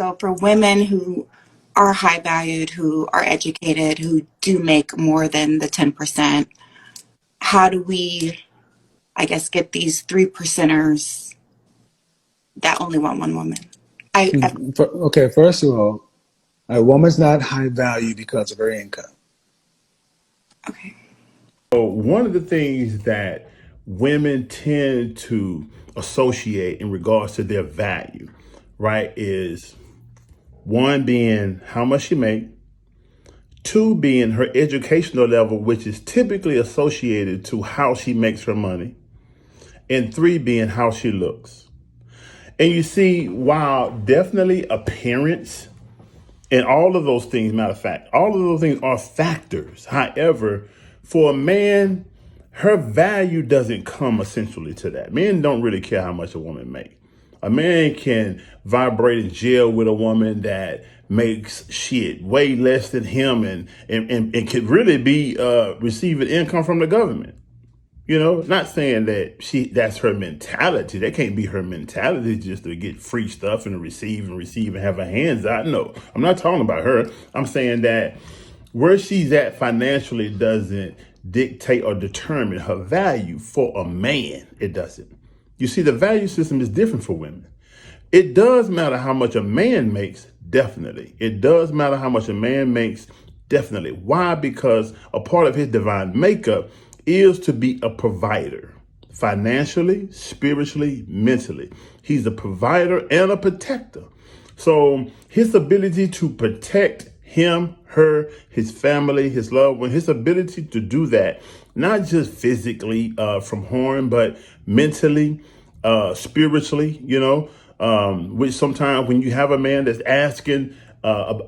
So for women who are high valued, who are educated, who do make more than the 10%, how do we, I guess, get these 3%ers that only want one woman? I Okay, first of all, a woman's not high value because of her income. okay. So one of the things that women tend to associate in regards to their value, right, is one being how much she make, two being her educational level, which is typically associated to how she makes her money, and three being how she looks. And you see, while definitely appearance and all of those things, matter of fact, all of those things are factors. However, for a man, her value doesn't come essentially to that. Men don't really care how much a woman makes. A man can vibrate in jail with a woman that makes shit way less than him and could really be receiving income from the government. You know, not saying that that's her mentality. That can't be her mentality just to get free stuff and receive and have her hands out. No, I'm not talking about her. I'm saying that where she's at financially doesn't dictate or determine her value for a man. It doesn't. You see, the value system is different for women. It does matter how much a man makes, definitely. It does matter how much a man makes, definitely. Why? Because a part of his divine makeup is to be a provider, financially, spiritually, mentally. He's a provider and a protector. So his ability to protect him, her, his family, his loved one, his ability to do that, not just physically from harm, but mentally, spiritually, which sometimes when you have a man that's asking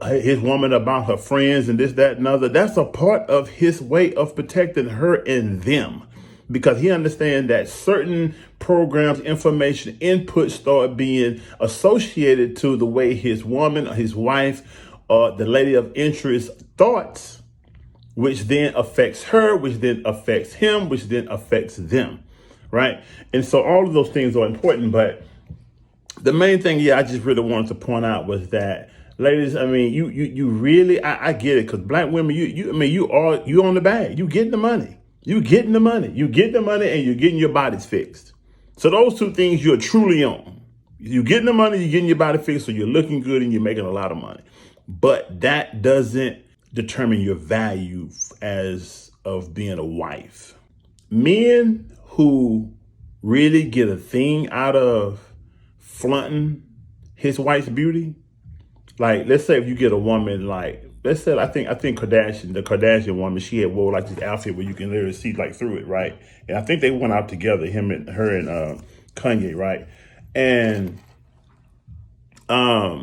his woman about her friends and this, that, and other, that's a part of his way of protecting her and them. Because he understands that certain programs, information, input start being associated to the way his woman or his wife or the lady of interest thoughts, which then affects her, which then affects him, which then affects them, right? And so all of those things are important, but the main thing, I just really wanted to point out was that, ladies, I mean, you really, I get it, because black women, you on the bag, you getting the money, you getting the money, and you're getting your bodies fixed. So those two things you're truly on. You're getting the money, you're getting your body fixed, so you're looking good and you're making a lot of money. But that doesn't determine your value as of being a wife. Men who really get a thing out of flaunting his wife's beauty, like let's say if you get a woman like, let's say I think Kardashian, the Kardashian woman, she had wore like this outfit where you can literally see like through it, right? And I think they went out together, her and Kanye, right? And a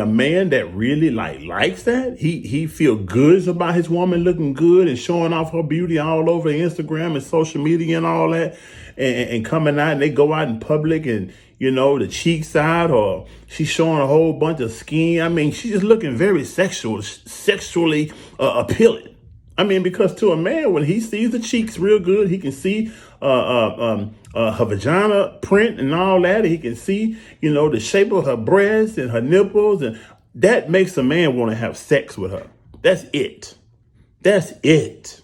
man that really likes that, he feel good about his woman looking good and showing off her beauty all over Instagram and social media and all that, and coming out and they go out in public and the cheeks out, or she's showing a whole bunch of skin. I mean, she's just looking very sexually appealing. I mean, because to a man, when he sees the cheeks real good, he can see her vagina print and all that. And he can see, the shape of her breasts and her nipples. And that makes a man want to have sex with her. That's it. That's it.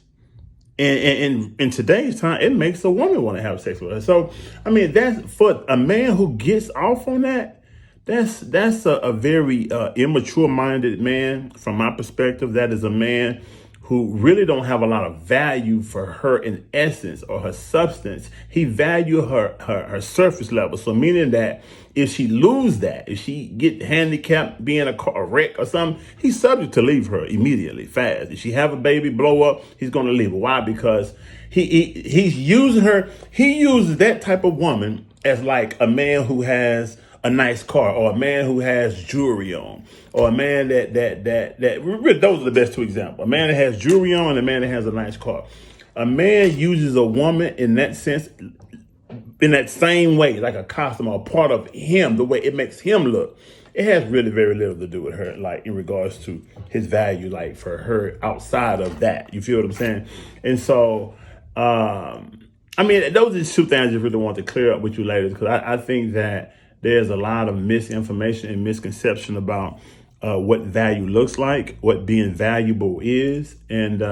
And in today's time, it makes a woman want to have sex with her. So, I mean, that's for a man who gets off on that. That's a very immature minded man from my perspective. That is a man who really don't have a lot of value for her in essence or her substance. He value her surface level. So meaning that if she lose that, if she get handicapped being a wreck or something, he's subject to leave her immediately, fast. If she have a baby blow up, he's going to leave her. Why? Because he's using her. He uses that type of woman as like a man who has a nice car, or a man who has jewelry on, or a man that those are the best two examples. A man that has jewelry on and a man that has a nice car. A man uses a woman in that sense, in that same way, like a costume or a part of him, the way it makes him look. It has really very little to do with her, like in regards to his value, like for her outside of that. You feel what I'm saying? And so, I mean, those are two things I just really want to clear up with you ladies, because I think that there's a lot of misinformation and misconception about what value looks like, what being valuable is. And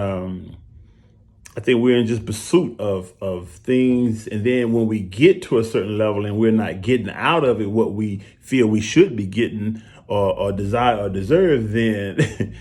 I think we're in just pursuit of things. And then when we get to a certain level and we're not getting out of it what we feel we should be getting or desire or deserve, then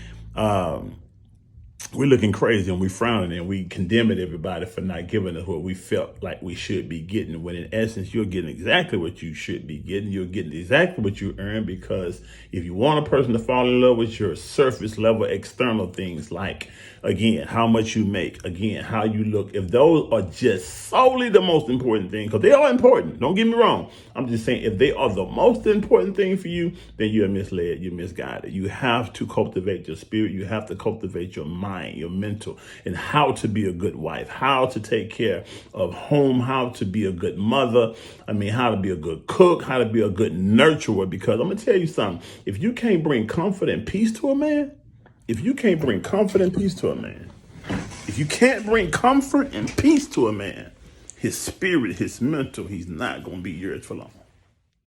we're looking crazy and we frowning and we condemning everybody for not giving us what we felt like we should be getting. When in essence, you're getting exactly what you should be getting. You're getting exactly what you earn, because if you want a person to fall in love with your surface level external things, like, again, how much you make, again, how you look, if those are just solely the most important thing, because they are important, don't get me wrong. I'm just saying, if they are the most important thing for you, then you're misled, you're misguided. You have to cultivate your spirit. You have to cultivate your mind, your mental, and how to be a good wife, how to take care of home, how to be a good mother. I mean, how to be a good cook, how to be a good nurturer. Because I'm going to tell you something. If you can't bring comfort and peace to a man, if you can't bring comfort and peace to a man, if you can't bring comfort and peace to a man, his spirit, his mental, he's not going to be yours for long.